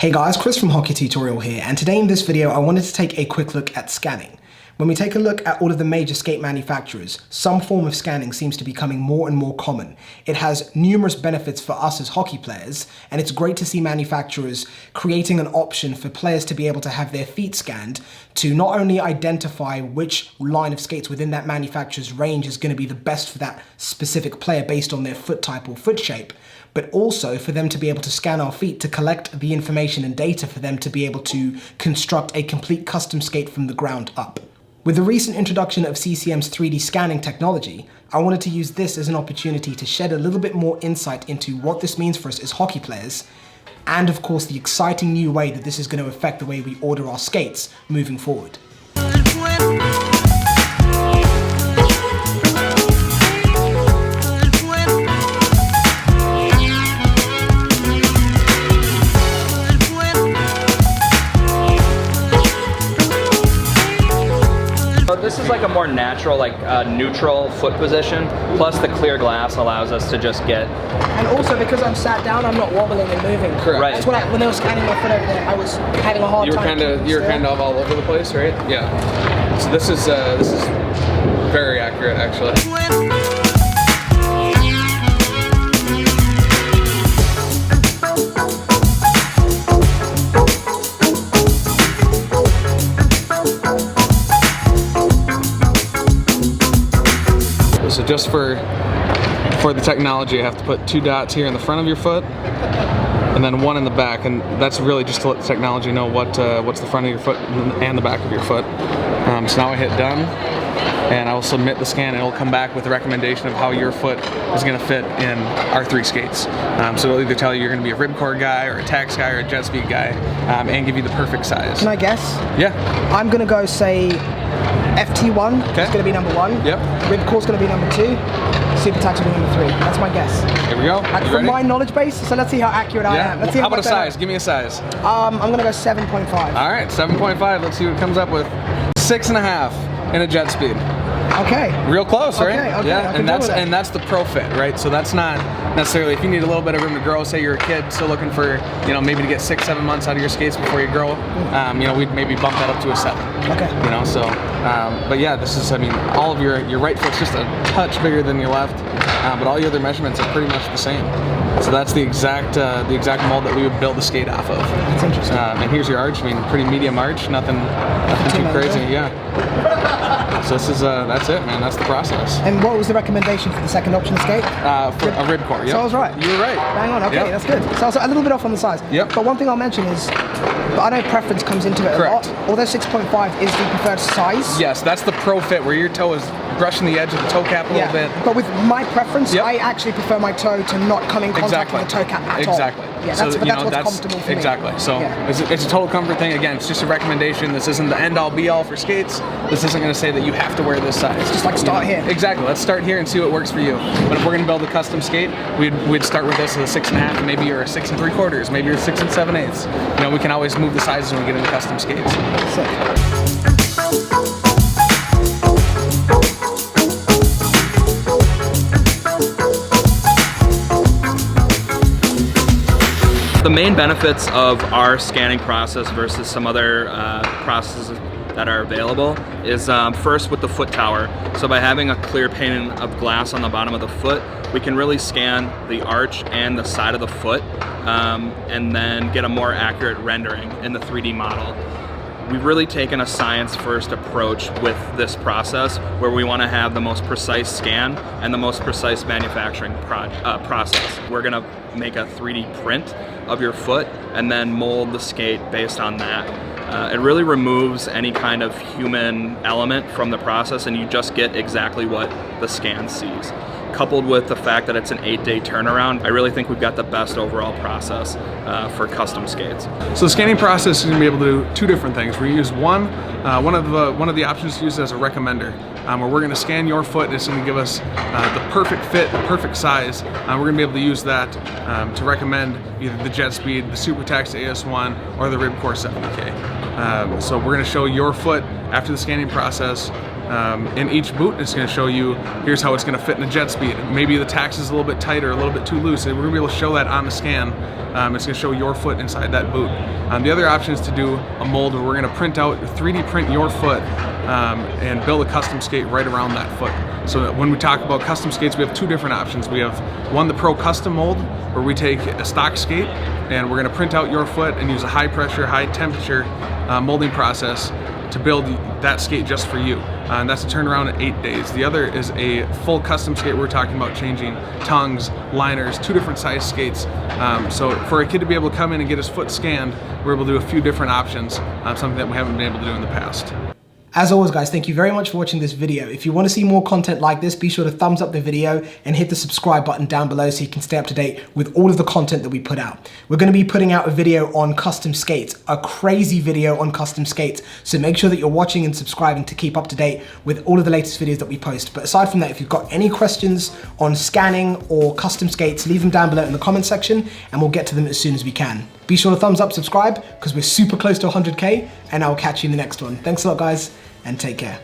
Hey guys, Chris from Hockey Tutorial here, and today in this video I wanted to take a quick look at scanning. When we take a look at all of the major skate manufacturers, some form of scanning seems to be becoming more and more common. It has numerous benefits for us as hockey players, and it's great to see manufacturers creating an option for players to be able to have their feet scanned to not only identify which line of skates within that manufacturer's range is going to be the best for that specific player based on their foot type or foot shape, but also for them to be able to scan our feet to collect the information and data for them to be able to construct a complete custom skate from the ground up. With the recent introduction of CCM's 3D scanning technology, I wanted to use this as an opportunity to shed a little bit more insight into what this means for us as hockey players, and of course the exciting new way that this is going to affect the way we order our skates moving forward. This is like a more natural, neutral foot position, plus the clear glass allows us to just get... And also because I'm sat down, I'm not wobbling and moving. Correct. Right. That's when they were scanning my foot over there, I was having a hard time. You were kind of all over the place, right? Yeah. So this is very accurate, actually. So just for the technology, I have to put 2 dots here in the front of your foot, and then 1 in the back, and that's really just to let the technology know what's the front of your foot and the back of your foot. So now I hit done, and I will submit the scan, and it will come back with a recommendation of how your foot is going to fit in our 3 skates. So it'll either tell you you're going to be a ripcord guy, or a tax guy, or a jet speed guy, and give you the perfect size. Can I guess? Yeah. I'm going to go say FT1 is going to be number 1. Yep. Ripcord's going to be number 2. Super Tax will be number 3. That's my guess. Here we go. And You from ready? my knowledge base, so let's see how accurate I am. Let's see How about a much better- size? Give me a size. I'm going to go 7.5. All right, 7.5. Let's see what it comes up with. 6.5 in a jet speed. Okay. Real close, right? Okay, okay, I Yeah, can and deal with that. that's the pro fit, right? So that's not necessarily, if you need a little bit of room to grow, say you're a kid still looking for, maybe to get 6-7 months out of your skates before you grow, we'd maybe bump that up to a 7. Okay. But yeah, this is, all of your right foot's just a touch bigger than your left, but all your other measurements are pretty much the same. So that's the exact mold that we would build the skate off of. That's interesting. And here's your arch, pretty medium arch, nothing too crazy, yeah. So this is, that's it, man, that's the process. And what was the recommendation for the second option of skate? For a ripcord, yep. So I was right. You were right. Bang on, okay, Yep. that's good. So I was a little bit off on the size. Yep. But one thing I'll mention is, I know preference comes into it Correct. a lot. Although 6.5 is the preferred size. Yes, that's the pro fit where your toe is brushing the edge of the toe cap a little bit. But with my preference, Yep. I actually prefer my toe to not come in contact Exactly. with the toe cap at all. Exactly. Yeah, that's, but that's what's comfortable for me. Exactly. So Yeah. it's a total comfort thing. Again, it's just a recommendation. This isn't the end all be all for skates. This isn't going to say that you have to wear this size. It's just like start here. Exactly. Let's start here and see what works for you. But if we're going to build a custom skate, we'd start with this as a 6.5, and maybe you're a 6 3/4, maybe you're a 6 7/8. We can always move the sizes when we get into custom skates. Sick. The main benefits of our scanning process versus some other processes that are available is first with the foot tower. So by having a clear pane of glass on the bottom of the foot, we can really scan the arch and the side of the foot and then get a more accurate rendering in the 3D model. We've really taken a science-first approach with this process where we want to have the most precise scan and the most precise manufacturing process. We're going to make a 3D print of your foot and then mold the skate based on that. It really removes any kind of human element from the process, and you just get exactly what the scan sees. Coupled with the fact that it's an 8-day turnaround, I really think we've got the best overall process for custom skates. So the scanning process is going to be able to do 2 different things. We use one of the options to use as a recommender, where we're going to scan your foot and it's going to give us the perfect fit, the perfect size. We're going to be able to use that to recommend either the Jet Speed, the Super Tax AS1, or the Ripcord 70K. So we're going to show your foot after the scanning process In each boot, it's going to show you, here's how it's going to fit in a jet speed. Maybe the tax is a little bit tighter, a little bit too loose. We're going to be able to show that on the scan. It's going to show your foot inside that boot. The other option is to do a mold where we're going to print out, 3D print your foot and build a custom skate right around that foot. So when we talk about custom skates, we have two different options. We have one, the Pro Custom Mold, where we take a stock skate and we're going to print out your foot and use a high pressure, high temperature molding process to build that skate just for you. And that's a turnaround in 8 days. The other is a full custom skate. We're talking about changing tongues, liners, 2 different size skates. So for a kid to be able to come in and get his foot scanned, we're able to do a few different options, something that we haven't been able to do in the past. As always, guys, thank you very much for watching this video. If you want to see more content like this, be sure to thumbs up the video and hit the subscribe button down below so you can stay up to date with all of the content that we put out. We're going to be putting out a video on custom skates, a crazy video on custom skates. So make sure that you're watching and subscribing to keep up to date with all of the latest videos that we post. But aside from that, if you've got any questions on scanning or custom skates, leave them down below in the comment section and we'll get to them as soon as we can. Be sure to thumbs up, subscribe, because we're super close to 100K, and I'll catch you in the next one. Thanks a lot, guys, and take care.